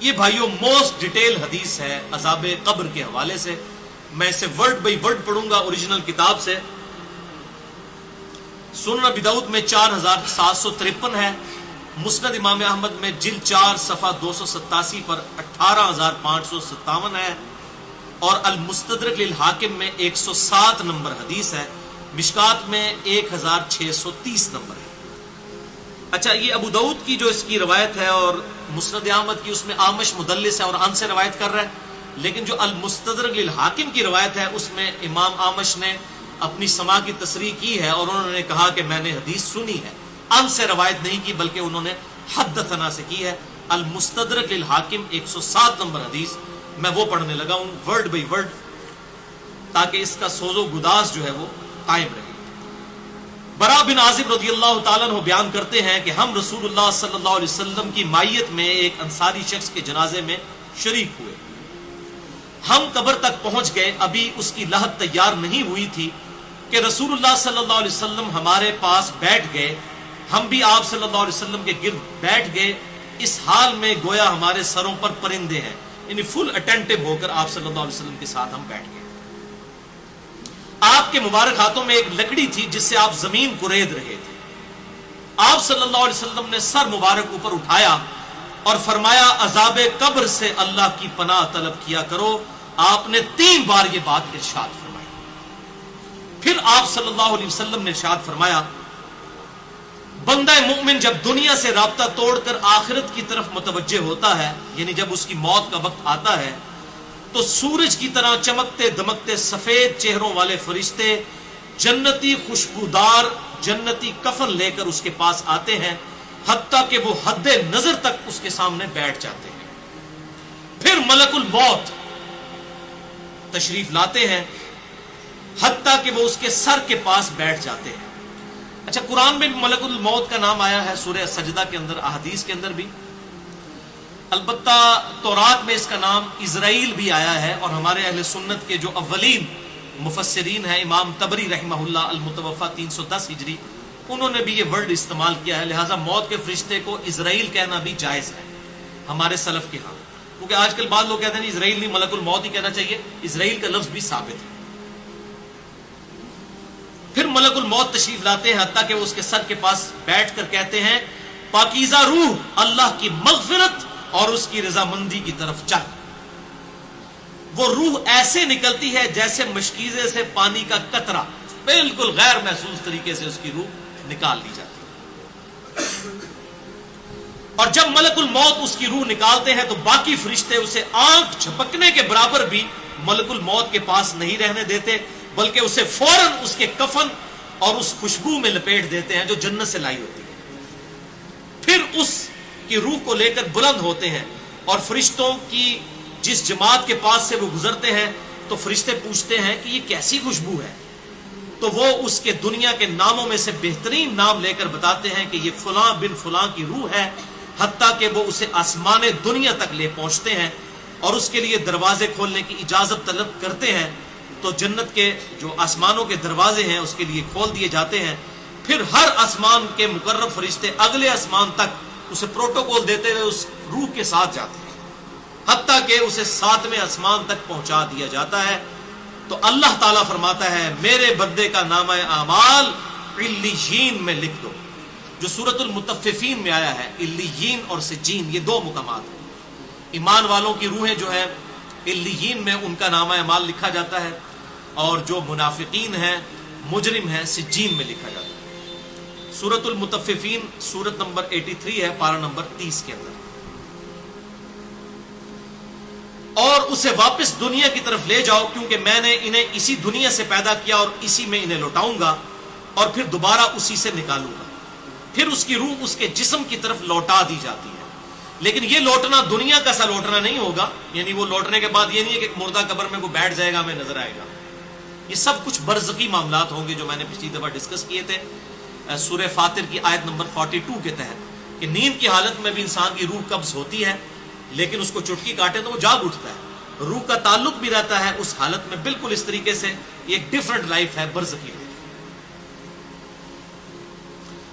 یہ بھائیوں most detail حدیث ہے عذاب قبر کے حوالے سے. میں اسے ورڈ بائی ورڈ پڑھوں گا اوریجنل کتاب سے. سنن ابی داؤد میں 4753 ہے. مسند امام احمد میں جلد 4 صفحہ 287 پر 18557 ہے. اور المستدرک للحاکم میں 107 نمبر حدیث ہے. مشکات میں 1630 نمبر ہے. اچھا یہ ابو داؤد کی جو اس کی روایت ہے اور مسند احمد کی اس میں آمش مدلس ہے اور ان سے روایت کر رہا ہے. لیکن جو المستدرک للحاکم کی روایت ہے اس میں امام آمش نے اپنی سماع کی تصریح کی ہے اور انہوں نے کہا کہ میں نے حدیث سنی ہے. ان سے روایت نہیں کی بلکہ انہوں نے حدثنا سے کی ہے. المستدرک للحاکم 107 نمبر حدیث میں وہ پڑھنے لگا ہوں ورڈ بائی ورڈ تاکہ اس کا سوز و گداز جو ہے وہ قائم رہے. برا بن عازب رضی اللہ تعالیٰ عنہ بیان کرتے ہیں کہ ہم رسول اللہ صلی اللہ علیہ وسلم کی مائیت میں ایک انصاری شخص کے جنازے میں شریک ہوئے. ہم قبر تک پہنچ گئے. ابھی اس کی لحد تیار نہیں ہوئی تھی کہ رسول اللہ صلی اللہ علیہ وسلم ہمارے پاس بیٹھ گئے. ہم بھی آپ صلی اللہ علیہ وسلم کے گرد بیٹھ گئے اس حال میں گویا ہمارے سروں پر پرندے ہیں. یعنی فل اٹینٹو ہو کر آپ صلی اللہ علیہ وسلم کے ساتھ ہم بیٹھ گئے. آپ کے مبارک ہاتھوں میں ایک لکڑی تھی جس سے آپ زمین کورید رہے تھے. آپ صلی اللہ علیہ وسلم نے سر مبارک اوپر اٹھایا اور فرمایا عذاب قبر سے اللہ کی پناہ طلب کیا کرو. آپ نے 3 بار یہ بات ارشاد فرمائی. پھر آپ صلی اللہ علیہ وسلم نے ارشاد فرمایا بندہ مومن جب دنیا سے رابطہ توڑ کر آخرت کی طرف متوجہ ہوتا ہے یعنی جب اس کی موت کا وقت آتا ہے تو سورج کی طرح چمکتے دمکتے سفید چہروں والے فرشتے جنتی خوشبودار جنتی کفن لے کر اس کے پاس آتے ہیں حتیٰ کہ وہ حد نظر تک اس کے سامنے بیٹھ جاتے ہیں. پھر ملک الموت تشریف لاتے ہیں حتیٰ کہ وہ اس کے سر کے پاس بیٹھ جاتے ہیں. اچھا قرآن میں بھی ملک الموت کا نام آیا ہے سورہ سجدہ کے اندر, احادیث کے اندر بھی. البتہ تورات میں اس کا نام اسرائیل بھی آیا ہے اور ہمارے اہل سنت کے جو اولین مفسرین ہیں امام طبری رحمہ اللہ المتوفى 310 ہجری انہوں نے بھی یہ ورڈ استعمال کیا ہے. لہٰذا موت کے فرشتے کو اسرائیل کہنا بھی جائز ہے ہمارے سلف کے ہاں. کیونکہ آج کل بعض لوگ کہتے ہیں اسرائیل نہیں ملک الموت ہی کہنا چاہیے. اسرائیل کا لفظ بھی ثابت ہے. پھر ملک الموت تشریف لاتے ہیں حتیٰ کہ وہ اس کے سر کے پاس بیٹھ کر کہتے ہیں پاکیزہ روح اللہ کی مغفرت اور اس کی رضامندی کی طرف چل. وہ روح ایسے نکلتی ہے جیسے مشکیزے سے پانی کا قطرہ, بالکل غیر محسوس طریقے سے اس کی روح نکال لی جاتی ہے. اور جب ملک الموت اس کی روح نکالتے ہیں تو باقی فرشتے اسے آنکھ جھپکنے کے برابر بھی ملک الموت کے پاس نہیں رہنے دیتے بلکہ اسے فوراً اس کے کفن اور اس خوشبو میں لپیٹ دیتے ہیں جو جنت سے لائی ہوتی ہے. پھر اس کی روح کو لے کر بلند ہوتے ہیں اور فرشتوں کی جس جماعت کے پاس سے وہ گزرتے ہیں تو فرشتے پوچھتے ہیں کہ یہ کیسی خوشبو ہے. تو وہ اس کے دنیا کے ناموں میں سے بہترین نام لے کر بتاتے ہیں کہ یہ فلاں بن فلاں کی روح ہے. حتیٰ کہ وہ اسے آسمان دنیا تک لے پہنچتے ہیں اور اس کے لیے دروازے کھولنے کی اجازت طلب کرتے ہیں تو جنت کے جو آسمانوں کے دروازے ہیں اس کے لیے کھول دیے جاتے ہیں. پھر ہر آسمان کے مقرب فرشتے اگلے آسمان تک اسے پروٹوکول دیتے ہوئے اس روح کے ساتھ جاتے ہیں حتیٰ کہ اسے 7ویں آسمان تک پہنچا دیا جاتا ہے. تو اللہ تعالیٰ فرماتا ہے میرے بندے کا نامہ اعمال علیین میں لکھ دو. جو سورۃ المطففین میں آیا ہے علیین اور سجین یہ 2 مقامات ہیں. ایمان والوں کی روحیں جو ہیں علیین میں ان کا نامہ اعمال لکھا جاتا ہے اور جو منافقین ہیں مجرم ہیں سجین میں لکھا جاتا ہے. سورۃ المطففین سورت نمبر 83 ہے پارہ نمبر 30 کے اندر. اور اسے واپس دنیا کی طرف لے جاؤ کیونکہ میں نے انہیں اسی دنیا سے پیدا کیا اور اسی میں انہیں لوٹاؤں گا اور پھر دوبارہ اسی سے نکالوں گا. پھر اس کی روح اس کے جسم کی طرف لوٹا دی جاتی ہے. لیکن یہ لوٹنا دنیا کا سا لوٹنا نہیں ہوگا. یعنی وہ لوٹنے کے بعد یہ نہیں ہے کہ ایک مردہ قبر میں وہ بیٹھ جائے گا ہمیں نظر آئے گا. یہ سب کچھ برزخی معاملات ہوں گے جو میں نے پچھلی دفعہ ڈسکس کیے تھے سورہ فاطر کی آیت نمبر 42 کے تحت کہ نیند کی حالت میں بھی انسان کی روح قبض ہوتی ہے لیکن اس کو چٹکی کاٹے تو وہ جاگ اٹھتا ہے. روح کا تعلق بھی رہتا ہے اس حالت میں بالکل اس طریقے سے. ایک ڈیفرنٹ لائف ہے برزخی لائف.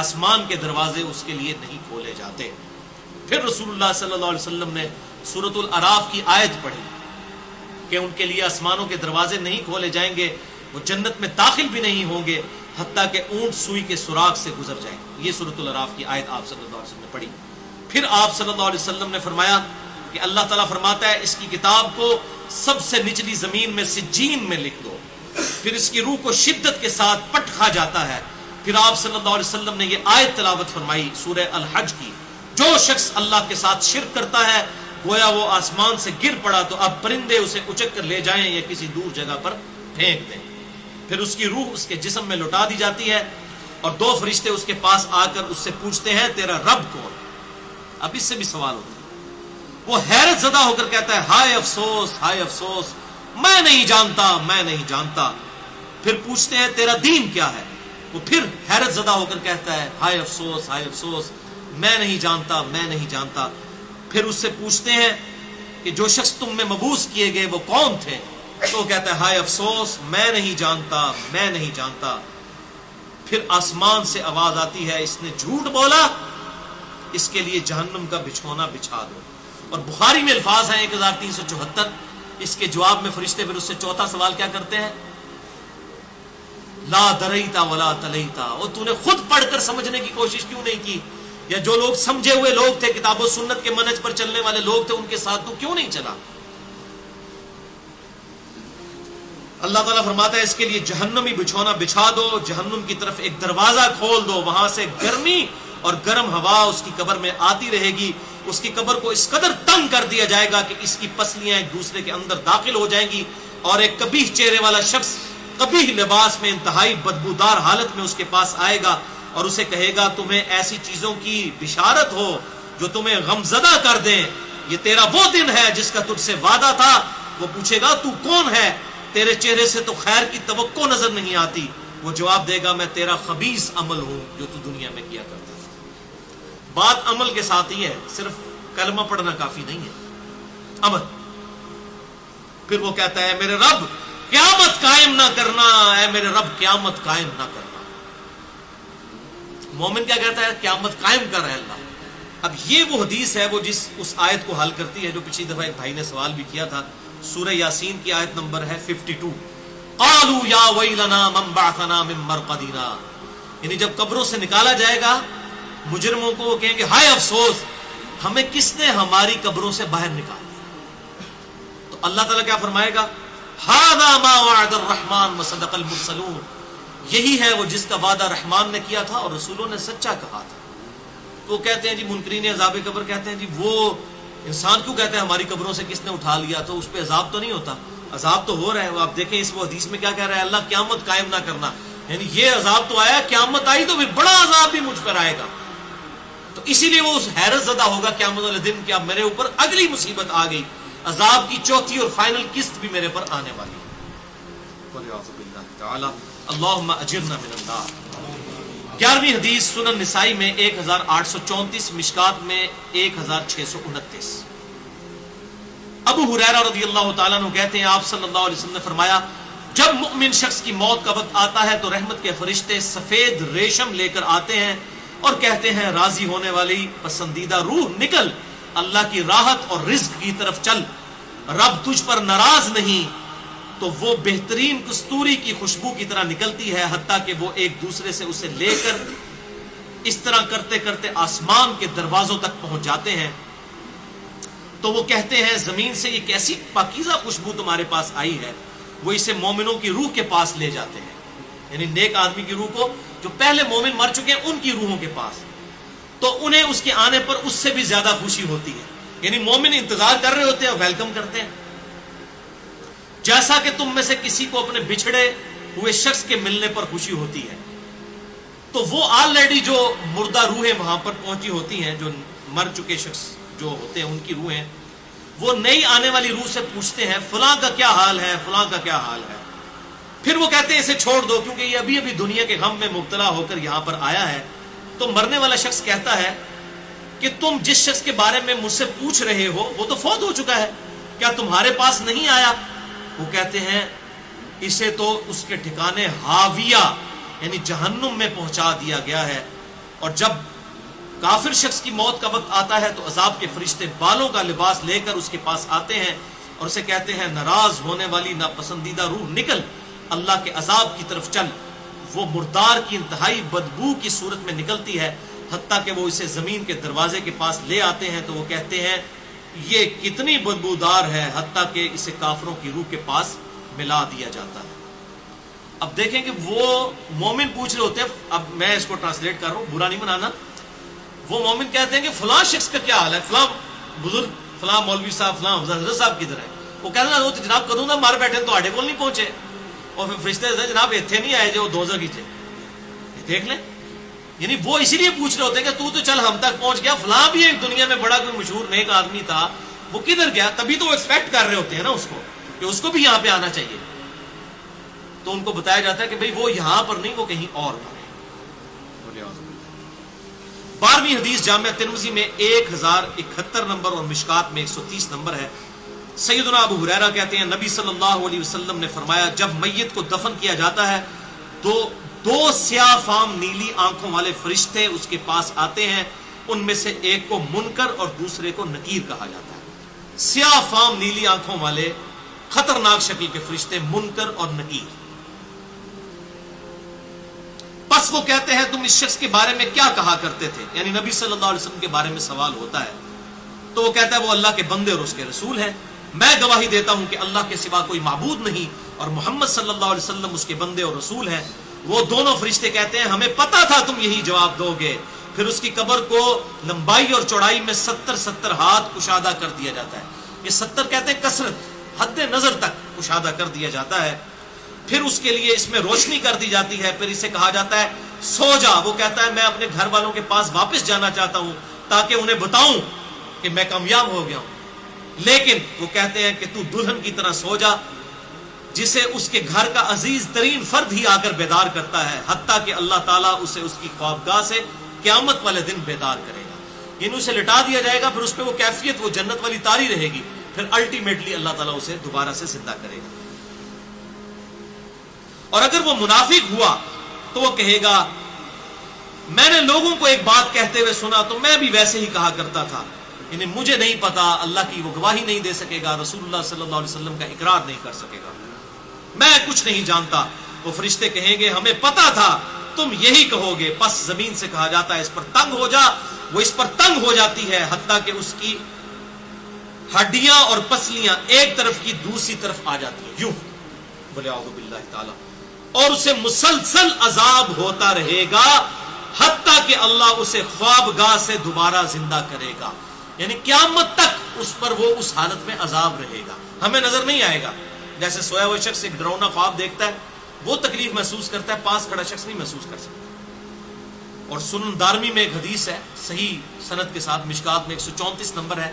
آسمان کے دروازے اس کے لیے نہیں کھولے جاتے. پھر رسول اللہ صلی اللہ علیہ وسلم نے سورۃ الاعراف کی آیت پڑھی کہ ان کے لیے آسمانوں کے دروازے نہیں کھولے جائیں گے, وہ جنت میں داخل بھی نہیں ہوں گے حتیٰ کہ اونٹ سوئی کے سوراخ سے گزر جائیں. یہ سورۃ الاعراف کی آیت آپ صلی اللہ علیہ وسلم نے پڑھی. پھر آپ صلی اللہ علیہ وسلم نے فرمایا کہ اللہ تعالیٰ فرماتا ہے اس کی کتاب کو سب سے نچلی زمین میں سجین میں لکھ دو, پھر اس کی روح کو شدت کے ساتھ پٹ کھا جاتا ہے. پھر آپ صلی اللہ علیہ وسلم نے یہ آیت تلاوت فرمائی سورہ الحج کی, جو شخص اللہ کے ساتھ شرک کرتا ہے گویا وہ آسمان سے گر پڑا تو اب پرندے اسے اچک کر لے جائیں یا کسی دور جگہ پر پھینک دیں. پھر اس کی روح اس کے جسم میں لوٹا دی جاتی ہے اور 2 فرشتے اس کے پاس آ کر اس سے پوچھتے ہیں تیرا رب کون. اب اس سے بھی سوال ہوتا ہے. وہ حیرت زدہ ہو کر کہتا ہے ہائے افسوس ہائے افسوس, میں نہیں جانتا میں نہیں جانتا. پھر پوچھتے ہیں تیرا دین کیا ہے, وہ پھر حیرت زدہ ہو کر کہتا ہے ہائے افسوس میں نہیں جانتا میں نہیں جانتا. پھر اس سے پوچھتے ہیں کہ جو شخص تم میں مبعوث کیے گئے وہ کون تھے, تو کہتا ہے ہائے افسوس میں نہیں جانتا میں نہیں جانتا. پھر آسمان سے آواز آتی ہے اس نے جھوٹ بولا, اس کے لیے جہنم کا بچھونا بچھا دو. اور بخاری میں الفاظ ہیں 1374. اس کے جواب میں فرشتے پھر اس سے چوتھا سوال کیا کرتے ہیں, لا دریتا ولا تلیتا, اور تو نے خود پڑھ کر سمجھنے کی کوشش کیوں نہیں کی, یا جو لوگ سمجھے ہوئے لوگ تھے کتاب و سنت کے منہج پر چلنے والے لوگ تھے ان کے ساتھ تو کیوں نہیں چلا. اللہ تعالیٰ فرماتا ہے اس کے لیے جہنمی بچھونا بچھا دو, جہنم کی طرف ایک دروازہ کھول دو, وہاں سے گرمی اور گرم ہوا اس کی قبر میں آتی رہے گی. اس کی قبر کو اس قدر تنگ کر دیا جائے گا کہ اس کی پسلیاں ایک دوسرے کے اندر داخل ہو جائیں گی, اور ایک قبیح چہرے والا شخص قبیح لباس میں انتہائی بدبودار حالت میں اس کے پاس آئے گا اور اسے کہے گا تمہیں ایسی چیزوں کی بشارت ہو جو تمہیں غمزدہ کر دیں, یہ تیرا وہ دن ہے جس کا تجھ سے وعدہ تھا. وہ پوچھے گا تو کون ہے, تیرے چہرے سے تو خیر کی توقع نظر نہیں آتی. وہ جواب دے گا میں تیرا خبیث عمل ہوں جو تو دنیا میں کیا کرتا. بات عمل کے ساتھ ہی ہے, صرف کلمہ پڑھنا کافی نہیں ہے, عمل. پھر وہ کہتا ہے میرے رب قیامت قائم نہ کرنا, اے میرے رب قیامت قائم نہ کرنا. مومن کیا کہتا ہے قیامت قائم کر رہا ہے اللہ. اب یہ وہ حدیث ہے وہ جس اس آیت کو حل کرتی ہے جو پچھلی دفعہ ایک بھائی نے سوال بھی کیا تھا. سورہ یاسین کی آیت نمبر ہے 52. قالوا یا ویلنا من بعثنا من مرقدنا, یعنی جب قبروں سے نکالا جائے گا مجرموں کو وہ کہیں گے ہائے افسوس ہمیں کس نے ہماری قبروں سے باہر نکال دیا. تو اللہ تعالیٰ کیا فرمائے گا, ھذا ما وعد الرحمن وصدق المرسلون, یہی ہے وہ جس کا وعدہ رحمان نے کیا تھا اور رسولوں نے سچا کہا تھا. تو کہتے ہیں جی منکرین عذاب قبر کہتے ہیں جی وہ انسان کیوں کہتے ہیں ہماری قبروں سے کس نے اٹھا لیا, تو اس پہ عذاب تو نہیں ہوتا, عذاب تو ہو رہا ہے. وہ آپ دیکھیں اس وہ حدیث میں کیا کہہ رہا ہے, اللہ قیامت قائم نہ کرنا, یعنی یہ عذاب تو آیا, قیامت آئی تو پھر بڑا عذاب بھی مجھ پر آئے گا. تو اسی لیے وہ اس حیرت زدہ ہوگا قیامت والے دن کہ اب میرے اوپر اگلی مصیبت آ گئی, عذاب کی چوتھی اور فائنل قسط بھی میرے پر آنے والی ہے. اللہم اجرنا من النار. 11ویں حدیث سنن نسائی میں 1834, مشکات میں 1629. ابو ہریرہ رضی اللہ تعالیٰ عنہ کہتے ہیں آپ صلی اللہ علیہ وسلم نے فرمایا جب مؤمن شخص کی موت کا وقت آتا ہے تو رحمت کے فرشتے سفید ریشم لے کر آتے ہیں اور کہتے ہیں راضی ہونے والی پسندیدہ روح نکل, اللہ کی راحت اور رزق کی طرف چل, رب تجھ پر ناراض نہیں. تو وہ بہترین کستوری کی خوشبو کی طرح نکلتی ہے حتیٰ کہ وہ ایک دوسرے سے اسے لے کر اس طرح کرتے کرتے آسمان کے دروازوں تک پہنچ جاتے ہیں. تو وہ کہتے ہیں زمین سے یہ کیسی پاکیزہ خوشبو تمہارے پاس آئی ہے. وہ اسے مومنوں کی روح کے پاس لے جاتے ہیں, یعنی نیک آدمی کی روح کو, جو پہلے مومن مر چکے ہیں ان کی روحوں کے پاس. تو انہیں اس کے آنے پر اس سے بھی زیادہ خوشی ہوتی ہے, یعنی مومن انتظار کر رہے ہوتے ہیں اور ویلکم کرتے ہیں. جیسا کہ تم میں سے کسی کو اپنے بچھڑے ہوئے شخص کے ملنے پر خوشی ہوتی ہے. تو وہ آلریڈی جو مردہ روحیں وہاں پر پہنچی ہوتی ہیں, جو مر چکے شخص جو ہوتے ہیں ان کی روحیں, وہ نئی آنے والی روح سے پوچھتے ہیں فلاں کا کیا حال ہے, فلاں کا کیا حال ہے. پھر وہ کہتے ہیں اسے چھوڑ دو کیونکہ یہ ابھی ابھی دنیا کے غم میں مبتلا ہو کر یہاں پر آیا ہے. تو مرنے والا شخص کہتا ہے کہ تم جس شخص کے بارے میں مجھ سے پوچھ رہے ہو وہ تو فوت ہو چکا ہے, کیا تمہارے پاس نہیں آیا؟ وہ کہتے ہیں اسے تو اس کے ٹھکانے ہاویہ یعنی جہنم میں پہنچا دیا گیا ہے. اور جب کافر شخص کی موت کا وقت آتا ہے تو عذاب کے فرشتے بالوں کا لباس لے کر اس کے پاس آتے ہیں اور اسے کہتے ہیں ناراض ہونے والی ناپسندیدہ روح نکل، اللہ کے عذاب کی طرف چل۔ وہ مردار کی انتہائی بدبو کی صورت میں نکلتی ہے، حتیٰ کہ وہ اسے زمین کے دروازے کے پاس لے آتے ہیں تو وہ کہتے ہیں یہ کتنی بدبودار ہے، حتیٰ کہ اسے کافروں کی روح کے پاس ملا دیا جاتا ہے۔ اب دیکھیں کہ وہ مومن پوچھ رہے ہوتے ہیں، اب میں اس کو ٹرانسلیٹ کر رہا ہوں، برا نہیں منانا۔ وہ مومن کہتے ہیں کہ فلاں شخص کا کیا حال ہے، فلاں بزرگ، فلاں مولوی صاحب، فلاں حضرت صاحب کدھر ہے؟ وہ کہتے ہیں وہ تو جناب کدوں نہ مار بیٹھے تو آڈے کول نہیں پہنچے، اور پھر فرشتے جناب اتنے نہیں آئے جو دوزخ ہی تھے، دیکھ لیں۔ یعنی وہ اسی لیے پوچھ رہے ہوتے ہیں کہ تو چل ہم تک پہنچ گیا، فلاں بھی ایک دنیا میں بڑا کوئی مشہور نیک آدمی تھا، وہ کدھر گیا؟ تبھی تو وہ ایکسپیکٹ کر رہے ہوتے ہیں نا اس کو کہ اس کو بھی یہاں پہ آنا چاہیے۔ تو ان کو بتایا جاتا ہے کہ بھئی وہ یہاں پر نہیں، وہ کہیں اور پر ہے۔ 12ویں حدیث جامعہ ترمذی میں 1071 نمبر اور مشکات میں 130 نمبر ہے۔ سیدنا ابو ہریرہ کہتے ہیں نبی صلی اللہ علیہ وسلم نے فرمایا جب میت کو دفن کیا جاتا ہے تو 2 سیاہ فام نیلی آنکھوں والے فرشتے اس کے پاس آتے ہیں، ان میں سے ایک کو منکر اور دوسرے کو نکیر کہا جاتا ہے۔ سیاہ فام نیلی آنکھوں والے خطرناک شکل کے فرشتے منکر اور نکیر۔ پس وہ کہتے ہیں تم اس شخص کے بارے میں کیا کہا کرتے تھے، یعنی نبی صلی اللہ علیہ وسلم کے بارے میں سوال ہوتا ہے تو وہ کہتا ہے وہ اللہ کے بندے اور اس کے رسول ہیں، میں گواہی دیتا ہوں کہ اللہ کے سوا کوئی معبود نہیں اور محمد صلی اللہ علیہ وسلم اس کے بندے اور رسول ہیں۔ وہ دونوں فرشتے کہتے ہیں ہمیں پتا تھا تم یہی جواب دو گے۔ پھر اس کی قبر کو لمبائی اور چوڑائی میں 70 ہاتھ کشادہ کر دیا جاتا ہے۔ یہ 70 کہتے ہیں کثرت، حد نظر تک کشادہ کر دیا جاتا ہے۔ پھر اس کے لیے اس میں روشنی کر دی جاتی ہے، پھر اسے کہا جاتا ہے سو جا۔ وہ کہتا ہے میں اپنے گھر والوں کے پاس واپس جانا چاہتا ہوں تاکہ انہیں بتاؤں کہ میں کامیاب ہو گیا ہوں، لیکن وہ کہتے ہیں کہ تو دلہن کی طرح سو جا، جسے اس کے گھر کا عزیز ترین فرد ہی آ کر بیدار کرتا ہے، حتیٰ کہ اللہ تعالیٰ اسے اس کی خوابگاہ سے قیامت والے دن بیدار کرے گا۔ یعنی اسے لٹا دیا جائے گا، پھر اس پہ وہ کیفیت وہ جنت والی تاری رہے گی، پھر الٹیمیٹلی اللہ تعالیٰ اسے دوبارہ سے زندہ کرے گا۔ اور اگر وہ منافق ہوا تو وہ کہے گا میں نے لوگوں کو ایک بات کہتے ہوئے سنا تو میں بھی ویسے ہی کہا کرتا تھا، یعنی مجھے نہیں پتا، اللہ کی وہ گواہی نہیں دے سکے گا، رسول اللہ صلی اللہ علیہ وسلم کا اقرار نہیں کر سکے گا، میں کچھ نہیں جانتا۔ وہ فرشتے کہیں گے ہمیں پتا تھا تم یہی کہو گے، پس زمین سے کہا جاتا ہے اس پر تنگ ہو جا، وہ اس پر تنگ ہو جاتی ہے حتیٰ کہ اس کی ہڈیاں اور پسلیاں ایک طرف کی دوسری طرف آ جاتی ہیں، یوں بولے اعوذ باللہ تعالی، اور اسے مسلسل عذاب ہوتا رہے گا حتیٰ کہ اللہ اسے خوابگاہ سے دوبارہ زندہ کرے گا۔ یعنی قیامت تک اس پر وہ اس حالت میں عذاب رہے گا، ہمیں نظر نہیں آئے گا۔ جیسے سویا ہوا شخص ایک ڈراؤنا خواب دیکھتا ہے، وہ تکلیف محسوس کرتا ہے، پاس کھڑا شخص نہیں محسوس کر سکتا۔ اور سنن دارمی میں ایک حدیث ہے صحیح سند کے ساتھ، مشکات میں 134 نمبر ہے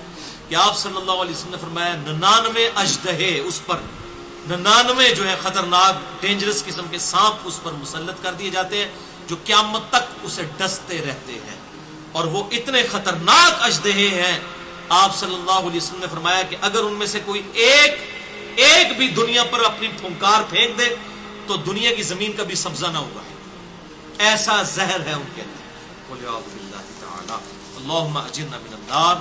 کہ آپ صلی اللہ علیہ وسلم نے فرمایا 99 اژدہے اس پر، 99 جو ہے خطرناک ڈینجرس قسم کے سانپ اس پر مسلط کر دیے جاتے ہیں جو قیامت تک اسے ڈستے رہتے ہیں، اور وہ اتنے خطرناک اژدہے ہیں آپ صلی اللہ علیہ وسلم نے فرمایا کہ اگر ان میں سے کوئی ایک بھی دنیا پر اپنی پھنکار پھینک دے تو دنیا کی زمین کبھی سبزہ نہ ہوا ہے، ایسا زہر ہے ان کے اندر۔ قل اعوذ باللہ تعالی اللہم اجرنا من النار،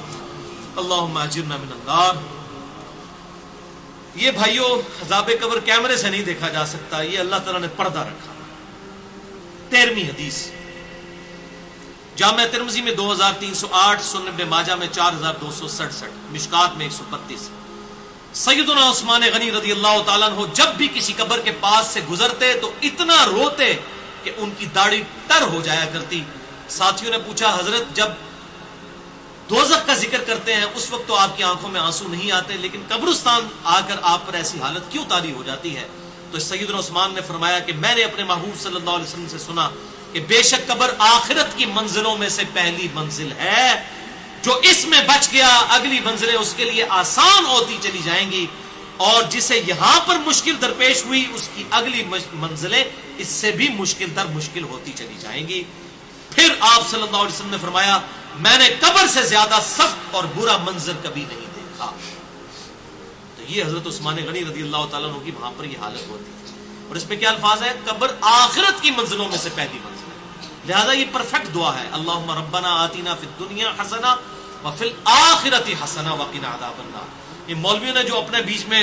اللہم اجرنا من النار۔ یہ بھائیو عذاب قبر کیمرے سے نہیں دیکھا جا سکتا، یہ اللہ تعالیٰ نے پردہ رکھا۔ 13ویں حدیث جامعہ ترمذی میں 2308، سنن ابن ماجہ میں 4267، مشکات میں 132۔ سیدنا عثمان غنی رضی اللہ تعالیٰ عنہ جب بھی کسی قبر کے پاس سے گزرتے تو اتنا روتے کہ ان کی داڑھی تر ہو جایا کرتی۔ ساتھیوں نے پوچھا حضرت جب دوزخ کا ذکر کرتے ہیں اس وقت تو آپ کی آنکھوں میں آنسو نہیں آتے، لیکن قبرستان آ کر آپ پر ایسی حالت کیوں طاری ہو جاتی ہے؟ تو سیدنا عثمان نے فرمایا کہ میں نے اپنے محبوب صلی اللہ علیہ وسلم سے سنا کہ بے شک قبر آخرت کی منزلوں میں سے پہلی منزل ہے، جو اس میں بچ گیا اگلی منزلیں اس کے لیے آسان ہوتی چلی جائیں گی، اور جسے یہاں پر مشکل درپیش ہوئی اس کی اگلی منزلیں اس سے بھی مشکل در مشکل ہوتی چلی جائیں گی۔ پھر آپ صلی اللہ علیہ وسلم نے فرمایا میں نے قبر سے زیادہ سخت اور برا منظر کبھی نہیں دیکھا۔ تو یہ حضرت عثمان غنی رضی اللہ تعالیٰ عنہ کی وہاں پر یہ حالت ہوتی ہے، اور اس میں کیا الفاظ ہے؟ قبر آخرت کی منزلوں میں سے پہلی منزل ہے۔ لہذا یہ پرفیکٹ دعا ہے، اللہم ربنا آتینا فی الدنیا حسنہ وفی الآخرۃ حسنہ وقنا عذاب النار۔ یہ مولویوں نے جو اپنے بیچ میں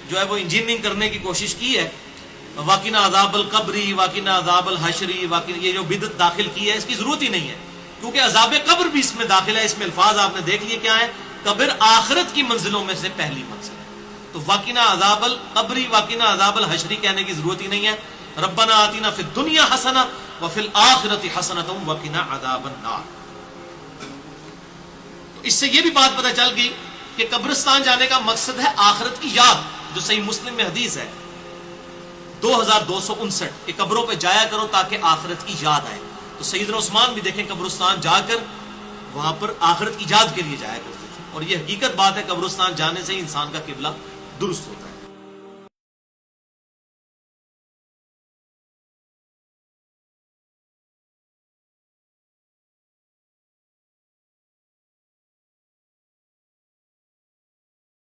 جو ہے وہ انجینئرنگ کرنے کی کوشش کی ہے، وقنا عذاب القبری، وقنا عذاب الحشری، یہ جو بدعت داخل کی ہے، اس کی ضرورت ہی نہیں ہے، کیونکہ عذاب قبر بھی اس میں داخل ہے۔ اس میں الفاظ آپ نے دیکھ لیے کیا ہے، قبر آخرت کی منزلوں میں سے پہلی منزل ہے، تو وقنا عذاب القبری وقنا عذاب الحشری کہنے کی ضرورت ہی نہیں ہے۔ ربنا آتینا فی الدنیا حسنہ وفی الآخرۃ حسنۃ وقنا عذاب النار۔ تو اس سے یہ بھی بات پتہ چل گئی کہ قبرستان جانے کا مقصد ہے آخرت کی یاد، جو صحیح مسلم میں حدیث ہے 2259 کہ قبروں پہ جایا کرو تاکہ آخرت کی یاد آئے۔ تو سیدنا عثمان بھی دیکھیں قبرستان جا کر وہاں پر آخرت کی یاد کے لیے جایا کرتے تھے، اور یہ حقیقت بات ہے، قبرستان جانے سے ہی انسان کا قبلہ درست ہوتا ہے۔